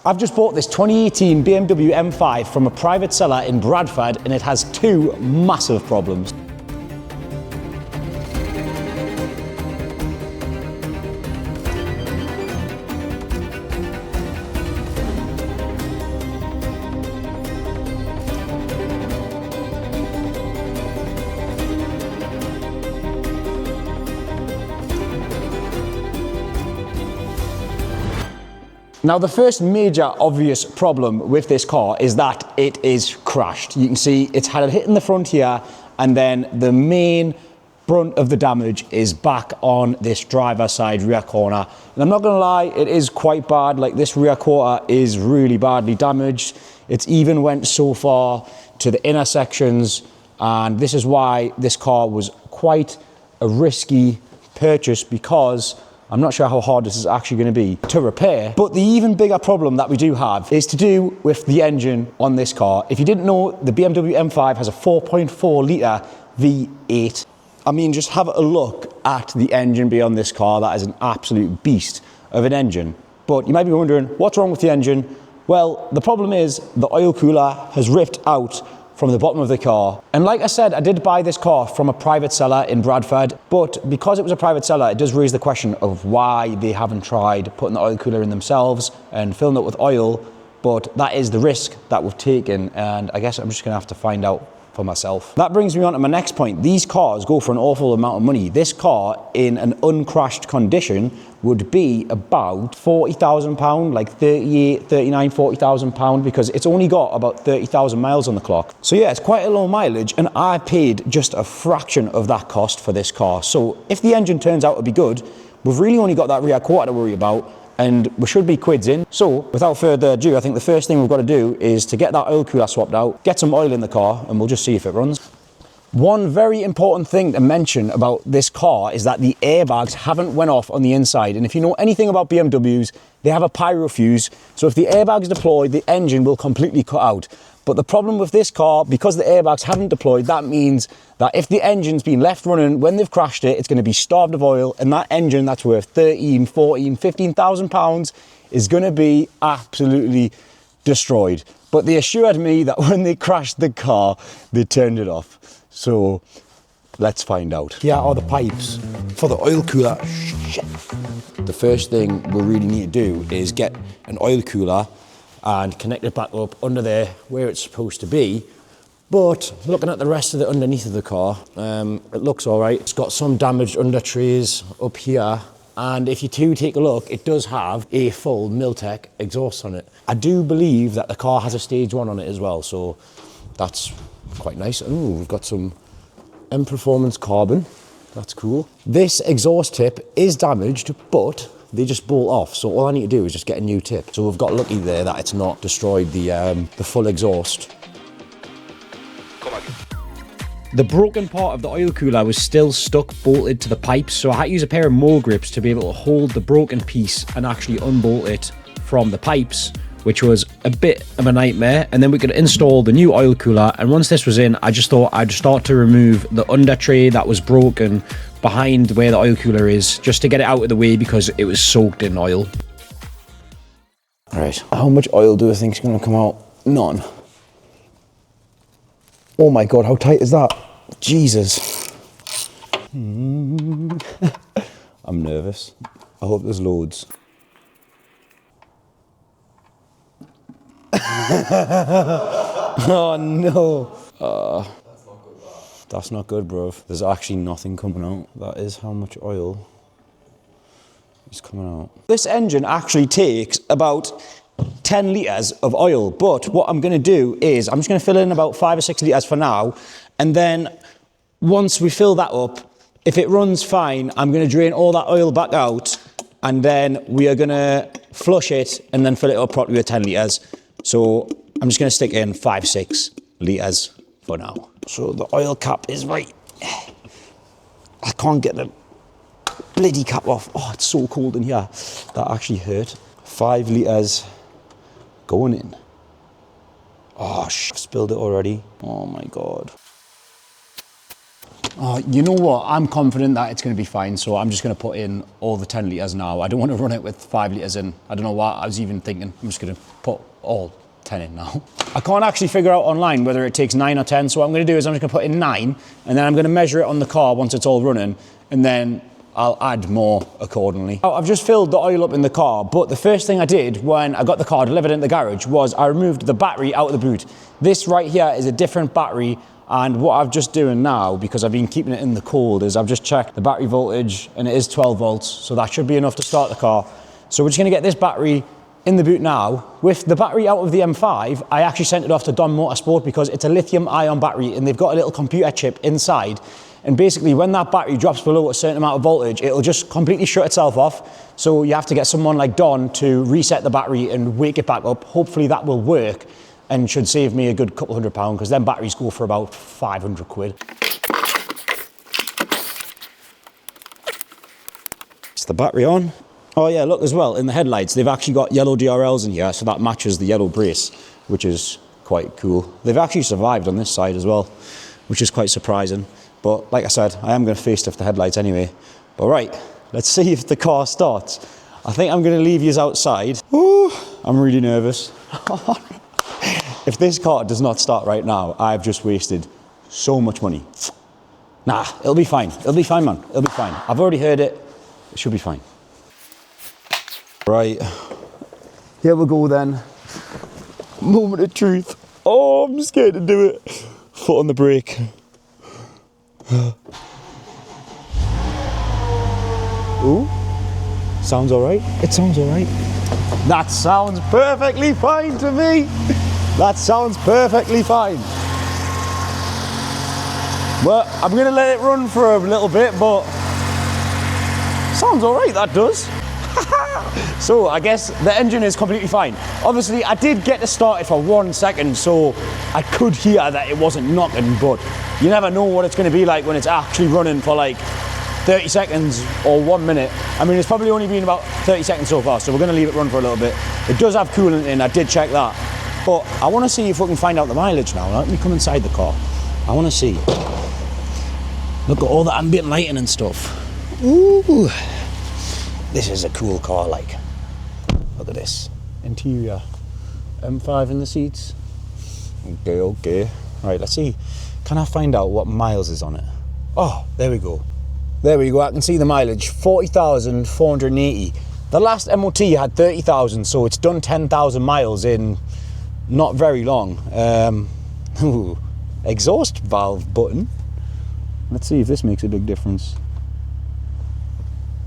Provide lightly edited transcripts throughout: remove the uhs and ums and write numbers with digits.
I've just bought this 2018 BMW M5 from a private seller in Bradford, and it has two massive problems. Now, the first major obvious problem with this car is that it is crashed. You can see it's had a hit in the front here, and then the main brunt of the damage is back on this driver's side rear corner. And I'm not gonna lie, it is quite bad. Like, this rear quarter is really badly damaged. It's even went so far to the inner sections, and this is why this car was quite a risky purchase, because I'm not sure how hard this is actually going to be to repair. But the even bigger problem that we do have is to do with the engine on this car. If you didn't know, the BMW M5 has a 4.4 litre V8. I mean, just have a look at the engine bay on this car. That is an absolute beast of an engine. But you might be wondering, what's wrong with the engine? Well, the problem is the oil cooler has ripped out from the bottom of the car. And like I said, I did buy this car from a private seller in Bradford, but because it was a private seller, it does raise the question of why they haven't tried putting the oil cooler in themselves and filling it with oil. But that is the risk that we've taken, and I guess I'm just gonna have to find out for myself. That brings me on to my next point. These cars go for an awful amount of money. This car in an uncrashed condition would be about £40,000, like 38, 39, £40,000, because it's only got about 30,000 miles on the clock. So yeah, it's quite a low mileage, and I paid just a fraction of that cost for this car. So if the engine turns out to be good, we've really only got that rear quarter to worry about, and we should be quids in. So without further ado, I think the first thing we've got to do is to get that oil cooler swapped out, get some oil in the car, and we'll just see if it runs. One very important thing to mention about this car is that the airbags haven't went off on the inside. And if you know anything about BMWs, they have a pyro fuse. So if the airbags deploy, the engine will completely cut out. But the problem with this car, because the airbags haven't deployed, that means that if the engine's been left running when they've crashed it, it's going to be starved of oil, and that engine that's worth 13, 14, 15,000 pounds is going to be absolutely destroyed. But they assured me that when they crashed the car, they turned it off. So let's find out. Here are the pipes for the oil cooler. Shit. The first thing we really need to do is get an oil cooler and connect it back up under there where it's supposed to be. But looking at the rest of the underneath of the car, it looks all right. It's got some damaged under trays up here. And if you do take a look, it does have a full Miltech exhaust on it. I do believe that the car has a stage 1 on it as well, so that's quite nice. Ooh, we've got some M Performance carbon. That's cool. This exhaust tip is damaged, but they just bolt off. So all I need to do is just get a new tip. So we've got lucky there that it's not destroyed the full exhaust. The broken part of the oil cooler was still stuck bolted to the pipes, so I had to use a pair of mole grips to be able to hold the broken piece and actually unbolt it from the pipes, which was a bit of a nightmare. And then we could install the new oil cooler, and once this was in, I just thought I'd start to remove the under tray that was broken behind where the oil cooler is, just to get it out of the way because it was soaked in oil. All right, how much oil do I think is going to come out? None. Oh my God, how tight is that? Jesus. I'm nervous. I hope there's loads. Oh no. That's not good, bro. There's actually nothing coming out. That is how much oil is coming out. This engine actually takes about 10 litres of oil, but what I'm going to do is I'm just going to fill in about 5 or 6 litres for now, and then once we fill that up, if it runs fine, I'm going to drain all that oil back out, and then we are going to flush it and then fill it up properly with 10 litres. So I'm just going to stick in 5, 6 litres for now. So the oil cap is right. I can't get the bloody cap off. Oh, it's so cold in here. That actually hurt. 5 litres going in. Oh, I've spilled it already. Oh my God. You know what? I'm confident that it's going to be fine, so I'm just going to put in all the 10 litres now. I don't want to run it with 5 litres in. I don't know what I was even thinking. I'm just going to put all 10 in now. I can't actually figure out online whether it takes 9 or 10, so what I'm going to do is I'm just going to put in 9, and then I'm going to measure it on the car once it's all running, and then I'll add more accordingly. I've just filled the oil up in the car, but the first thing I did when I got the car delivered into the garage was I removed the battery out of the boot. This right here is a different battery, and what I've just doing now, because I've been keeping it in the cold, is I've just checked the battery voltage, and it is 12 volts, so that should be enough to start the car. So we're just going to get this battery in the boot now. With the battery out of the M5, I actually sent it off to Don Motorsport because it's a lithium-ion battery, and they've got a little computer chip inside. And basically, when that battery drops below a certain amount of voltage, it'll just completely shut itself off. So you have to get someone like Don to reset the battery and wake it back up. Hopefully that will work and should save me a good couple £100, because then batteries go for about 500 quid. It's the battery on. Oh yeah, look as well, in the headlights, they've actually got yellow DRLs in here, so that matches the yellow brace, which is quite cool. They've actually survived on this side as well, which is quite surprising. But like I said, I am going to facelift the headlights anyway. But right, let's see if the car starts. I think I'm going to leave you outside. Ooh, I'm really nervous. If this car does not start right now, I've just wasted so much money. Nah, it'll be fine. It'll be fine, man. It'll be fine. I've already heard it. It should be fine. Right, here we go then. Moment of truth. Oh, I'm scared to do it. Foot on the brake. Ooh, sounds all right. It sounds all right. That sounds perfectly fine to me. That sounds perfectly fine. Well, I'm gonna let it run for a little bit, but sounds all right, that does. So I guess the engine is completely fine. Obviously, I did get to start it for 1 second, so I could hear that it wasn't knocking, but you never know what it's going to be like when it's actually running for like 30 seconds or 1 minute. I mean, it's probably only been about 30 seconds so far, so we're going to leave it run for a little bit. It does have coolant in, I did check that. But I want to see if we can find out the mileage now. Let me come inside the car. I want to see. Look at all the ambient lighting and stuff. Ooh. This is a cool car, like. Look at this. Interior. M5 in the seats. Okay, okay. Right, let's see. Can I find out what miles is on it? Oh, there we go. There we go, I can see the mileage. 40,480. The last MOT had 30,000, so it's done 10,000 miles in not very long. Ooh, exhaust valve button. Let's see if this makes a big difference.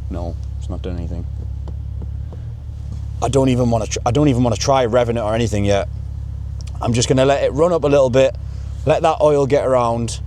No, it's not done anything. I don't even want to try revving it or anything yet. I'm just going to let it run up a little bit, let that oil get around,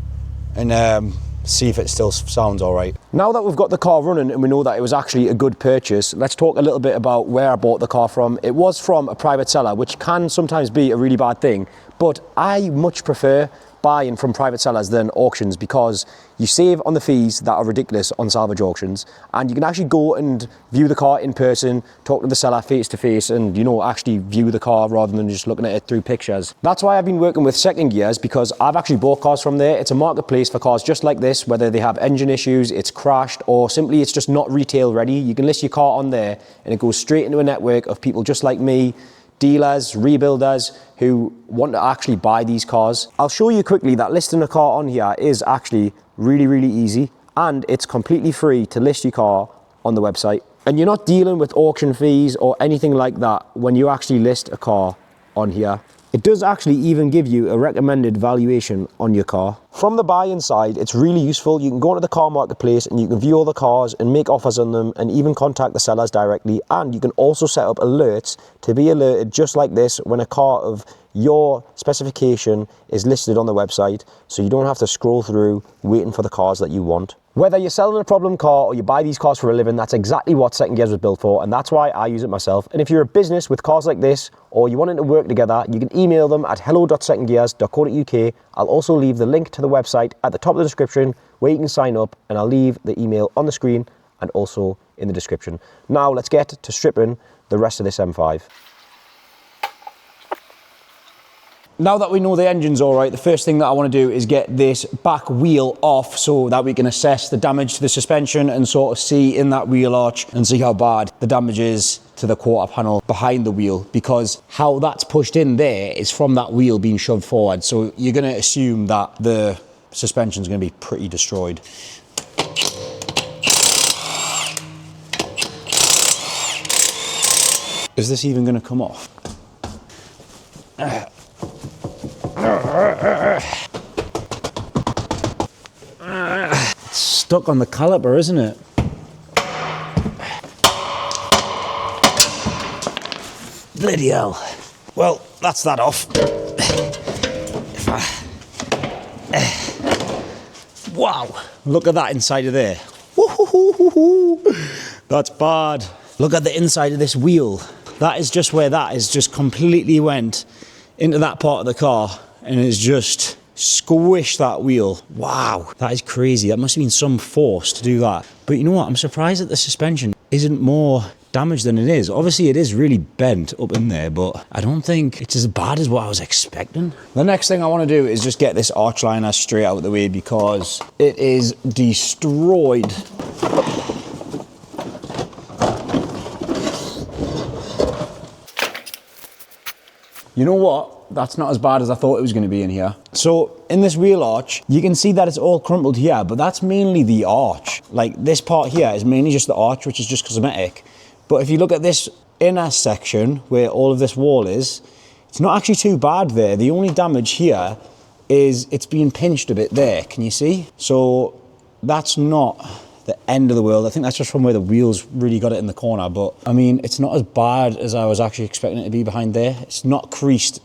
and see if it still sounds all right. Now that we've got the car running and we know that it was actually a good purchase, let's talk a little bit about where I bought the car from. It was from a private seller, which can sometimes be a really bad thing, but I much prefer buying from private sellers than auctions, because you save on the fees that are ridiculous on salvage auctions, and you can actually go and view the car in person, talk to the seller face to face, and, you know, actually view the car rather than just looking at it through pictures. That's why I've been working with Second Gears, because I've actually bought cars from there. It's a marketplace for cars just like this, whether they have engine issues, it's crashed, or simply it's just not retail ready. You can list your car on there and it goes straight into a network of people just like me, dealers, rebuilders who want to actually buy these cars. I'll show you quickly that listing a car on here is actually really, really easy, and it's completely free to list your car on the website. And you're not dealing with auction fees or anything like that when you actually list a car on here. It does actually even give you a recommended valuation on your car. From the buying side, it's really useful. You can go into the car marketplace and you can view all the cars and make offers on them and even contact the sellers directly. And you can also set up alerts to be alerted just like this when a car of your specification is listed on the website, so you don't have to scroll through waiting for the cars that you want. Whether you're selling a problem car or you buy these cars for a living, that's exactly what Second Gears was built for, and that's why I use it myself. And if you're a business with cars like this, or you want it to work together, you can email them at hello.secondgears.co.uk. I'll also leave the link to the website at the top of the description where you can sign up, and I'll leave the email on the screen and also in the description. Now let's get to stripping the rest of this M5. Now that we know the engine's all right, the first thing that I want to do is get this back wheel off so that we can assess the damage to the suspension and sort of see in that wheel arch and see how bad the damage is to the quarter panel behind the wheel, because how that's pushed in there is from that wheel being shoved forward. So you're going to assume that the suspension's going to be pretty destroyed. Is this even going to come off? It's stuck on the caliper, isn't it? Bloody hell. Well, that's that off. Wow, look at that inside of there. That's bad. Look at the inside of this wheel. That is just where that is just completely went into that part of the car and it's just squished that wheel. Wow, that is crazy. That must have been some force to do that. But you know what? I'm surprised that the suspension isn't more damaged than it is. Obviously, it is really bent up in there, but I don't think it's as bad as what I was expecting. The next thing I want to do is just get this arch liner straight out of the way because it is destroyed. You know what? That's not as bad as I thought it was going to be in here. So in this wheel arch, you can see that it's all crumpled here, but that's mainly the arch. Like this part here is mainly just the arch, which is just cosmetic. But if you look at this inner section where all of this wall is, it's not actually too bad there. The only damage here is it's being pinched a bit there. Can you see? So that's not the end of the world. I think that's just from where the wheels really got it in the corner. But I mean, it's not as bad as I was actually expecting it to be behind there. It's not creased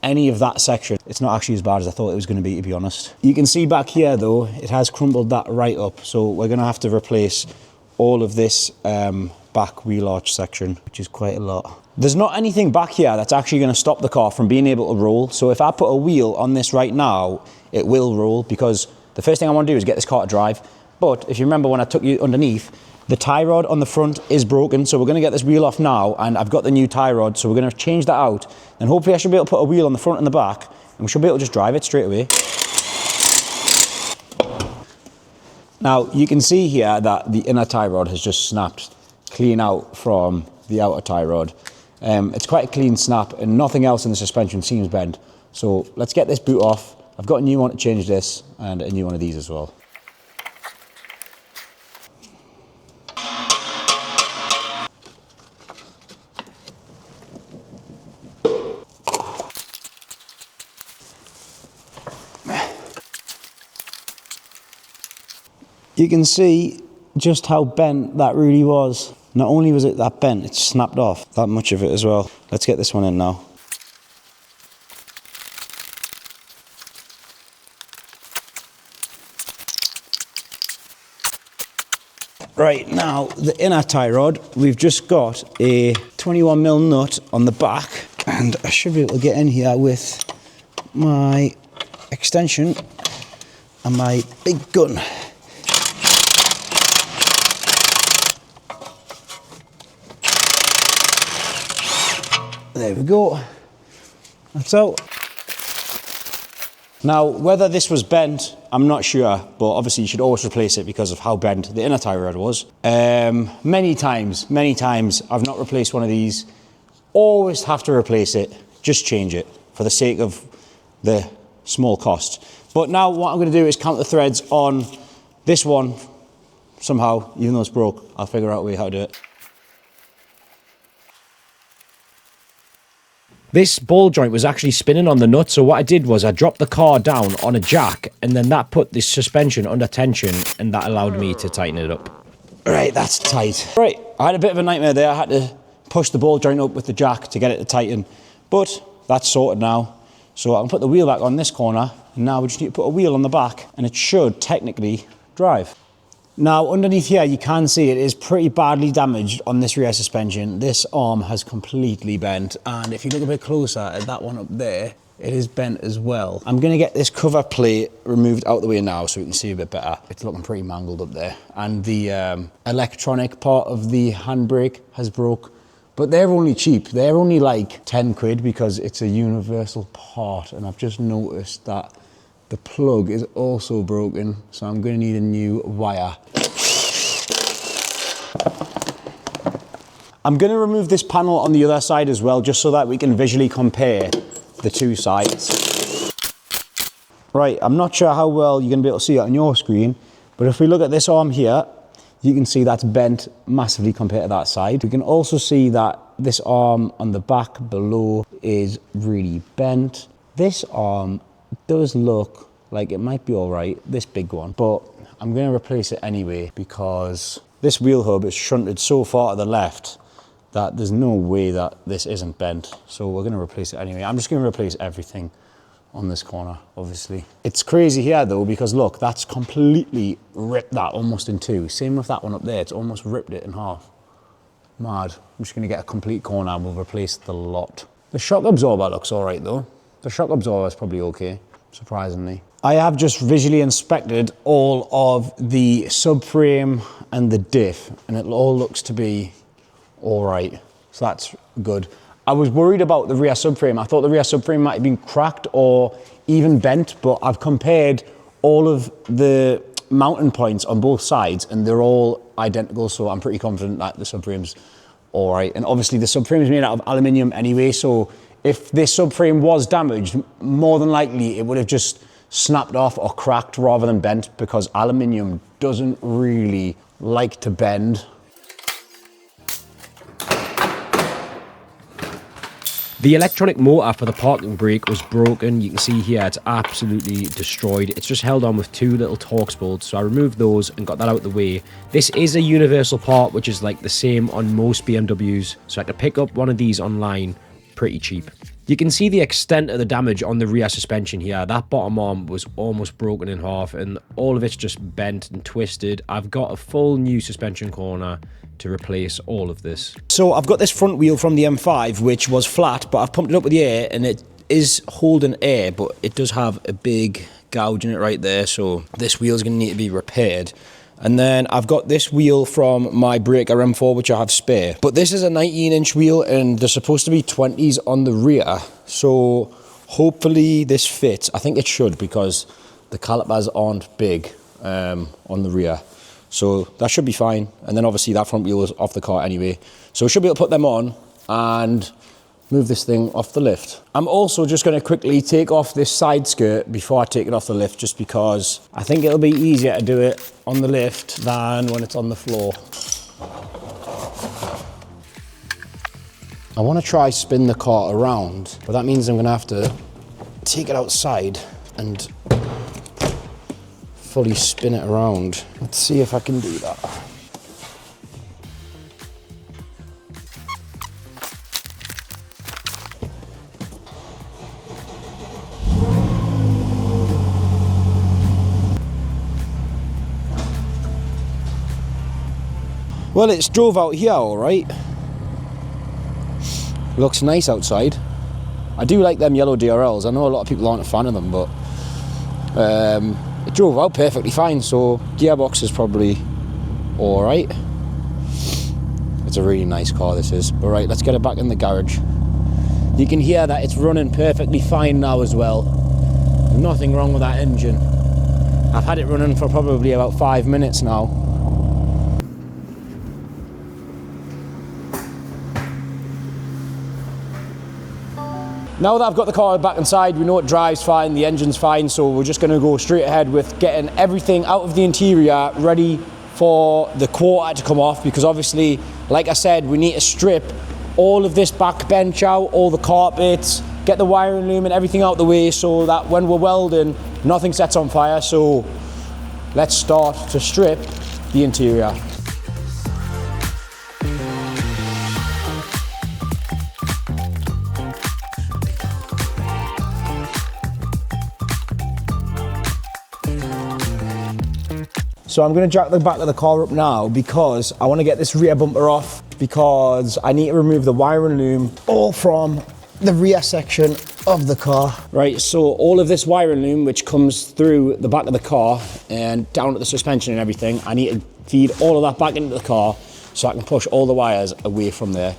any of that section. It's not actually as bad as I thought it was going to be honest. You can see back here though, it has crumpled that right up. So we're going to have to replace all of this back wheel arch section, which is quite a lot. There's not anything back here that's actually going to stop the car from being able to roll. So if I put a wheel on this right now, it will roll, because the first thing I want to do is get this car to drive. But if you remember when I took you underneath, the tie rod on the front is broken, so we're going to get this wheel off now, and I've got the new tie rod, so we're going to change that out, and hopefully I should be able to put a wheel on the front and the back, and we should be able to just drive it straight away. Now, you can see here that the inner tie rod has just snapped clean out from the outer tie rod. It's quite a clean snap, and nothing else in the suspension seems bent. So let's get this boot off. I've got a new one to change this, and a new one of these as well. You can see just how bent that really was. Not only was it that bent, it snapped off that much of it as well. Let's get this one in now. Right, now the inner tie rod, we've just got a 21mm nut on the back, and I should be able to get in here with my extension and my big gun. There we go. That's out. Now, whether this was bent, I'm not sure, but obviously you should always replace it because of how bent the inner tie rod was. Many times, I've not replaced one of these. Always have to replace it, just change it for the sake of the small cost. But now what I'm going to do is count the threads on this one somehow, even though it's broke. I'll figure out a way how to do it. This ball joint was actually spinning on the nut, so what I did was I dropped the car down on a jack, and then that put this suspension under tension, and that allowed me to tighten it up. Right, that's tight. Right, I had a bit of a nightmare there. I had to push the ball joint up with the jack to get it to tighten, but that's sorted now. So I can put the wheel back on this corner, and now we just need to put a wheel on the back, and it should technically drive. Now, underneath here, you can see it is pretty badly damaged on this rear suspension. This arm has completely bent, and if you look a bit closer at that one up there, it is bent as well. I'm going to get this cover plate removed out the way now so we can see a bit better. It's looking pretty mangled up there. And the electronic part of the handbrake has broke, But they're only cheap. They're only like 10 quid because it's a universal part. And I've just noticed that the plug is also broken. So I'm gonna need a new wire. I'm gonna remove this panel on the other side as well, just so that we can visually compare the two sides. Right, I'm not sure how well you're gonna be able to see it on your screen, but if we look at this arm here, you can see that's bent massively compared to that side. We can also see that this arm on the back below is really bent. This arm does look like it might be all right, this big one, but I'm gonna replace it anyway because this wheel hub is shunted so far to the left that there's no way that this isn't bent. So we're gonna replace it anyway. I'm just gonna replace everything on this corner, obviously. It's crazy here though, because look, that's completely ripped that almost in two. Same with that one up there, it's almost ripped it in half. Mad. I'm just gonna get a complete corner and we'll replace the lot. The shock absorber looks all right though. The shock absorber is probably okay, surprisingly. I have just visually inspected all of the subframe and the diff, and it all looks to be all right, so that's good. I was worried about the rear subframe. I thought the rear subframe might have been cracked or even bent, but I've compared all of the mounting points on both sides and they're all identical, so I'm pretty confident that the subframe's all right. And obviously the subframe is made out of aluminium anyway, so if this subframe was damaged, more than likely it would have just snapped off or cracked rather than bent, because aluminium doesn't really like to bend. The electronic motor for the parking brake was broken. You can see here it's absolutely destroyed. It's just held on with two little Torx bolts, so I removed those and got that out of the way. This is a universal part, which is like the same on most BMWs, so I could pick up one of these online pretty cheap. You can see the extent of the damage on the rear suspension here. That bottom arm was almost broken in half and all of it's just bent and twisted. I've got a full new suspension corner to replace all of this. So I've got this front wheel from the M5, which was flat, but I've pumped it up with the air and it is holding air, but it does have a big gouge in it right there. So this wheel is going to need to be repaired. And then I've got this wheel from my Breaker M4, which I have spare. But this is a 19-inch wheel and there's supposed to be 20s on the rear. So hopefully this fits. I think it should, because the calipers aren't big on the rear. So that should be fine. And then obviously that front wheel is off the car anyway. So we should be able to put them on and move this thing off the lift. I'm also just going to quickly take off this side skirt before I take it off the lift, just because I think it'll be easier to do it on the lift than when it's on the floor. I want to try spin the car around, but that means I'm going to have to take it outside and fully spin it around. Let's see if I can do that. Well, it's drove out here all right. Looks nice outside. I do like them yellow DRLs. I know a lot of people aren't a fan of them, but it drove out perfectly fine, so gearbox is probably all right. It's a really nice car, this is. All right, let's get it back in the garage. You can hear that it's running perfectly fine now as well. Nothing wrong with that engine. I've had it running for probably about 5 minutes now. Now that I've got the car back inside, we know it drives fine, the engine's fine, so we're just going to go straight ahead with getting everything out of the interior ready for the quarter to come off, because obviously, like I said, we need to strip all of this back bench out, all the carpets, get the wiring loom and everything out the way so that when we're welding, nothing sets on fire. So let's start to strip the interior. So I'm going to jack the back of the car up now because I want to get this rear bumper off, because I need to remove the wiring loom all from the rear section of the car. Right, so all of this wiring loom which comes through the back of the car and down to the suspension and everything, I need to feed all of that back into the car so I can push all the wires away from there.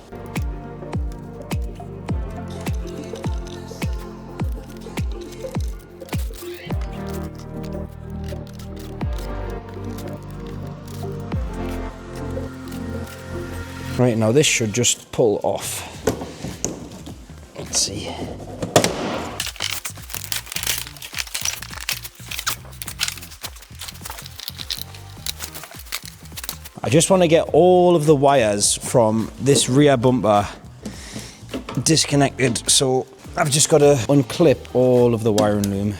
Right, now this should just pull off. Let's see. I just want to get all of the wires from this rear bumper disconnected, so I've just got to unclip all of the wiring loom.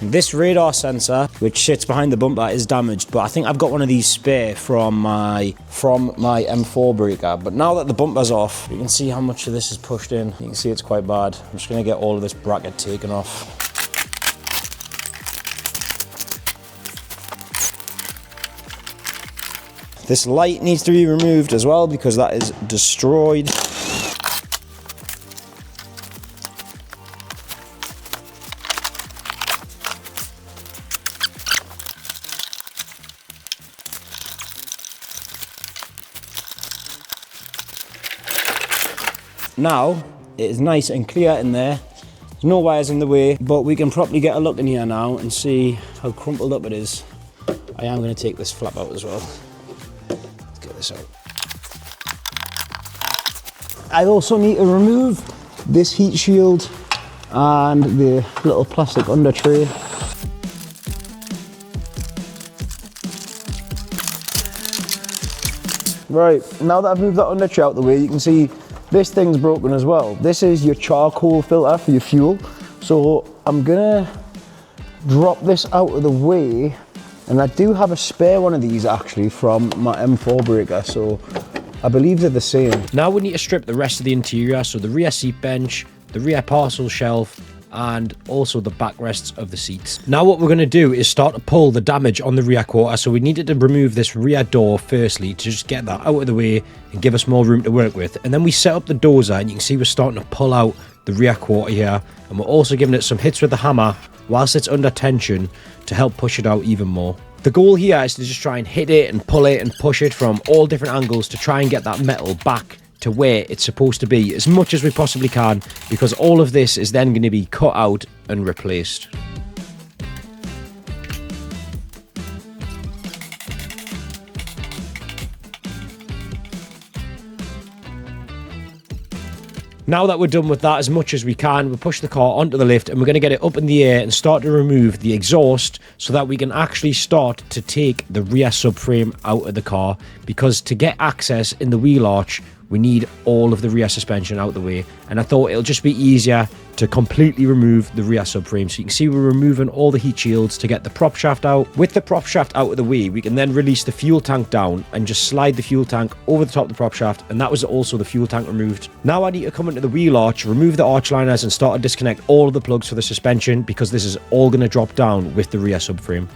This radar sensor, which sits behind the bumper, is damaged, but I think I've got one of these spare from my M4 breaker. But now that the bumper's off, you can see how much of this is pushed in. You can see it's quite bad. I'm just going to get all of this bracket taken off. This light needs to be removed as well because that is destroyed. Now it is nice and clear in there. There's no wires in the way, but we can properly get a look in here now and see how crumpled up it is. I am going to take this flap out as well. Let's get this out. I also need to remove this heat shield and the little plastic under tray. Right, now that I've moved that under tray out the way, you can see this thing's broken as well. This is your charcoal filter for your fuel. So I'm gonna drop this out of the way, and I do have a spare one of these actually from my M4 breaker, so I believe they're the same. Now we need to strip the rest of the interior, so the rear seat bench, the rear parcel shelf, and also the backrests of the seats. Now what we're going to do is start to pull the damage on the rear quarter, so we needed to remove this rear door firstly to just get that out of the way and give us more room to work with. And then we set up the dozer, and you can see we're starting to pull out the rear quarter here, and we're also giving it some hits with the hammer whilst it's under tension to help push it out even more. The goal here is to just try and hit it and pull it and push it from all different angles to try and get that metal back to where it's supposed to be as much as we possibly can, because all of this is then going to be cut out and replaced. Now that we're done with that as much as we can, we'll push the car onto the lift and we're going to get it up in the air and start to remove the exhaust so that we can actually start to take the rear subframe out of the car, because to get access in the wheel arch, we need all of the rear suspension out the way, and I thought it'll just be easier to completely remove the rear subframe. So you can see we're removing all the heat shields to get the prop shaft out. With the prop shaft out of the way, we can then release the fuel tank down and just slide the fuel tank over the top of the prop shaft, and that was also the fuel tank removed. Now I need to come into the wheel arch, remove the arch liners, and start to disconnect all of the plugs for the suspension, because this is all going to drop down with the rear subframe.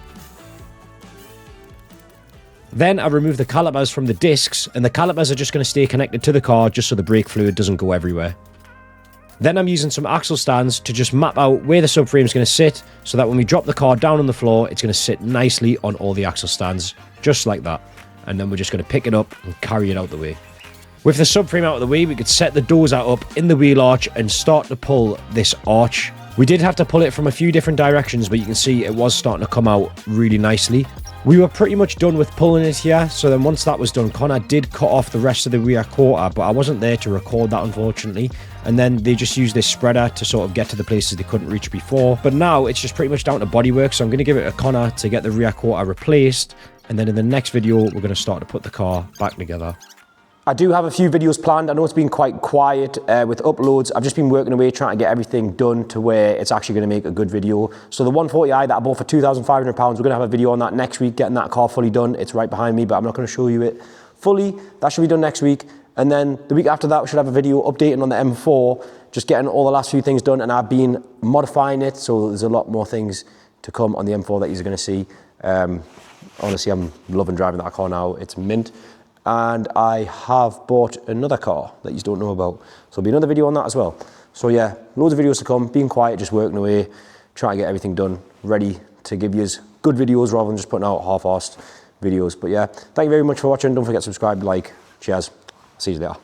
Then I remove the calipers from the discs, and the calipers are just going to stay connected to the car just so the brake fluid doesn't go everywhere. Then I'm using some axle stands to just map out where the subframe is going to sit, so that when we drop the car down on the floor, it's going to sit nicely on all the axle stands, just like that. And then we're just going to pick it up and carry it out the way. With the subframe out of the way, we could set the dozer up in the wheel arch and start to pull this arch. We did have to pull it from a few different directions, but you can see it was starting to come out really nicely. We were pretty much done with pulling it here, so then once that was done, Connor did cut off the rest of the rear quarter, but I wasn't there to record that, unfortunately. And then they just used this spreader to sort of get to the places they couldn't reach before. But now it's just pretty much down to bodywork, so I'm going to give it to Connor to get the rear quarter replaced. And then in the next video, we're going to start to put the car back together. I do have a few videos planned. I know it's been quite quiet with uploads. I've just been working away trying to get everything done to where it's actually going to make a good video. So the 140i that I bought for £2,500, we're going to have a video on that next week, getting that car fully done. It's right behind me, but I'm not going to show you it fully. That should be done next week. And then the week after that, we should have a video updating on the M4, just getting all the last few things done. And I've been modifying it, so there's a lot more things to come on the M4 that you're going to see. Honestly, I'm loving driving that car now. It's mint. And I have bought another car that you don't know about. So there'll be another video on that as well. So yeah, loads of videos to come, being quiet, just working away, trying to get everything done, ready to give you good videos rather than just putting out half-assed videos. But yeah, thank you very much for watching. Don't forget to subscribe, like, cheers. See you later.